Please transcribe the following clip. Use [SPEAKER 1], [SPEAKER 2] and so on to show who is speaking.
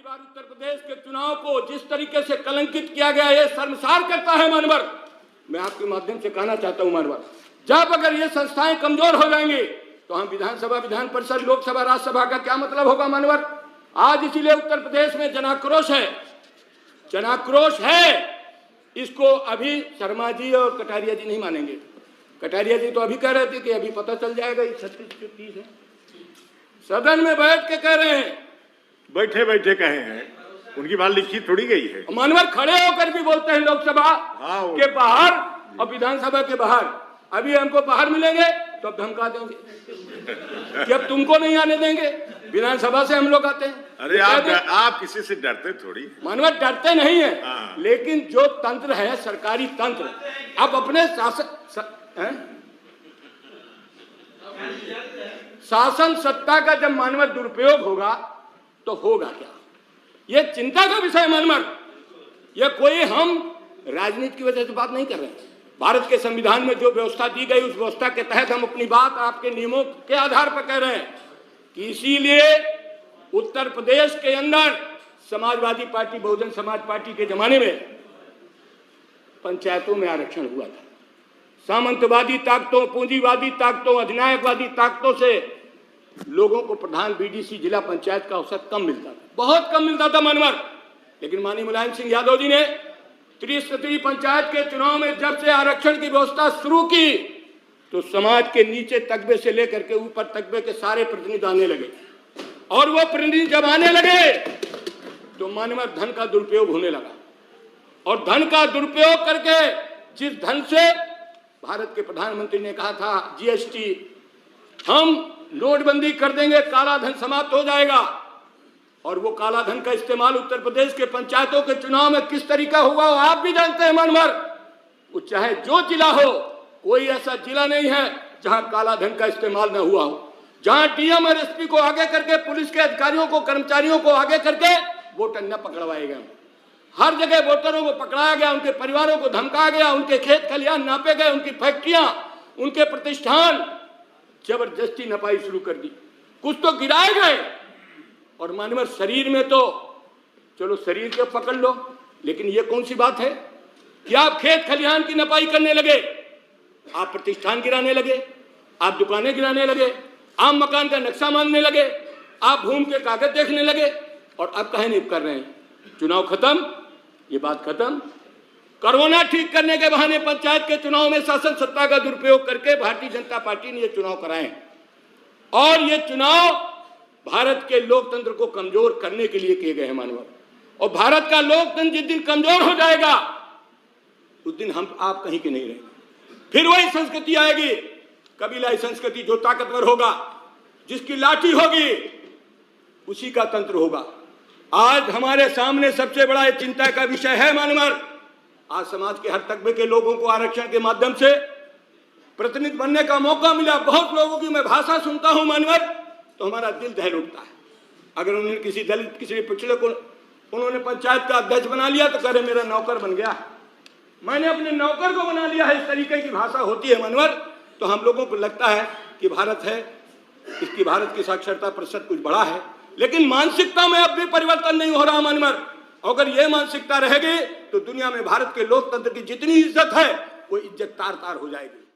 [SPEAKER 1] बार उत्तर प्रदेश के चुनाव को जिस तरीके से कलंकित किया गया, ये शर्मसार करता है मानवर। मैं आपके माध्यम से कहना चाहता हूं मानवर, जब अगर ये संस्थाएं कमजोर हो जाएंगी तो हम विधानसभा, विधान परिषद, लोकसभा, राज्यसभा का क्या मतलब होगा मानवर। आज इसीलिए उत्तर प्रदेश में जनाक्रोश है, जनाक्रोश है। इसको अभी शर्मा जी और कटारिया जी नहीं मानेंगे। कटारिया जी तो अभी कह रहे थे कि अभी पता चल जाएगा, ये 36-30 है। सदन में बैठ के कह रहे हैं,
[SPEAKER 2] बैठे बैठे कहे हैं, उनकी बात लिखी थोड़ी गई है।
[SPEAKER 1] मानवर खड़े होकर भी बोलते हैं लोकसभा के बाहर और विधानसभा के बाहर। अभी हमको बाहर मिलेंगे तो अब धमका देंगे कि अब तुमको नहीं आने देंगे, विधानसभा से हम लोग आते हैं।
[SPEAKER 2] अरे आप किसी से डरते थोड़ी।
[SPEAKER 1] मानवर डरते नहीं है, लेकिन जो तंत्र है सरकारी तंत्र, अब अपने शासन सत्ता का जब मानवर दुरुपयोग होगा तो होगा क्या, ये चिंता का विषय मानवर। ये कोई हम राजनीति की वजह से बात नहीं कर रहे हैं। भारत के संविधान में जो व्यवस्था दी गई, उस व्यवस्था के तहत हम अपनी बात आपके नियमों के आधार पर कह रहे हैं कि इसीलिए उत्तर प्रदेश के अंदर समाजवादी पार्टी, बहुजन समाज पार्टी के जमाने में पंचायतों में आरक्षण हुआ था। सामंतवादी ताकतों, पूंजीवादी ताकतों, अधिनायकवादी ताकतों से लोगों को प्रधान बीडीसी, जिला पंचायत का औसत कम मिलता था, बहुत कम मिलता था मानवर। लेकिन माननीय मुलायम सिंह यादव जी ने त्रिस्तरीय पंचायत के चुनाव में जब से आरक्षण की व्यवस्था शुरू की तो समाज के नीचे तकबे से लेकर के ऊपर तकबे के सारे प्रतिनिधि आने लगे। और वो प्रतिनिधि जब आने लगे तो मानवर धन का दुरुपयोग होने लगा। और धन का दुरुपयोग करके जिस धन से भारत के प्रधानमंत्री ने कहा था जीएसटी, हम नोटबंदी कर देंगे, काला धन समाप्त हो जाएगा, और वो काला धन का इस्तेमाल उत्तर प्रदेश के पंचायतों के चुनाव में किस तरीका हुआ आप भी जानते हैं मानवर। वो चाहे जो जिला हो, कोई ऐसा जिला नहीं है जहां काला धन का इस्तेमाल न हुआ हो, जहां डीएम और एसपी को आगे करके, पुलिस के अधिकारियों को, कर्मचारियों को आगे करके वोटर न पकड़वाए गए। हर जगह वोटरों को पकड़ाया गया, उनके परिवारों को धमकाया गया, उनके खेत खलिहान नापे गए, उनकी फैक्ट्रियां, उनके प्रतिष्ठान जबरदस्ती नपाई शुरू कर दी, कुछ तो गिराए गए। और मानवर शरीर में तो चलो शरीर के पकड़ लो, लेकिन ये कौन सी बात है कि आप खेत खलिहान की नपाई करने लगे, आप प्रतिष्ठान गिराने लगे, आप दुकानें गिराने लगे, आप मकान का नक्शा मांगने लगे, आप भूमि के कागज देखने लगे, और अब कहे नहीं कर रहे हैं। चुनाव खत्म, ये बात खत्म। कोरोना ठीक करने के बहाने पंचायत के चुनाव में शासन सत्ता का दुरुपयोग करके भारतीय जनता पार्टी ने ये चुनाव कराए, और ये चुनाव भारत के लोकतंत्र को कमजोर करने के लिए किए गए हैं मानवर। और भारत का लोकतंत्र जिस दिन कमजोर हो जाएगा उस दिन हम आप कहीं के नहीं रहेंगे। फिर वही संस्कृति आएगी, कबीलाई संस्कृति, जो ताकतवर होगा, जिसकी लाठी होगी, उसी का तंत्र होगा। आज हमारे सामने सबसे बड़ा चिंता का विषय है मानवर। आज समाज के हर तबके के लोगों को आरक्षण के माध्यम से प्रतिनिधि बनने का मौका मिला। बहुत लोगों की मैं भाषा सुनता हूं मानवर तो हमारा दिल दहल उठता है। अगर उन्होंने किसी दलित, किसी पिछड़े को उन्होंने पंचायत का अध्यक्ष बना लिया तो कह रहे मेरा नौकर बन गया, मैंने अपने नौकर को बना लिया है, इस तरीके की भाषा होती है मानवर। तो हम लोगों को लगता है कि भारत है, इसकी भारत की साक्षरता प्रतिशत कुछ बढ़ा है, लेकिन मानसिकता में अब भी परिवर्तन नहीं हो रहा मानवर। अगर ये मानसिकता रहेगी तो दुनिया में भारत के लोकतंत्र की जितनी इज्जत है वो इज्जत तार तार हो जाएगी।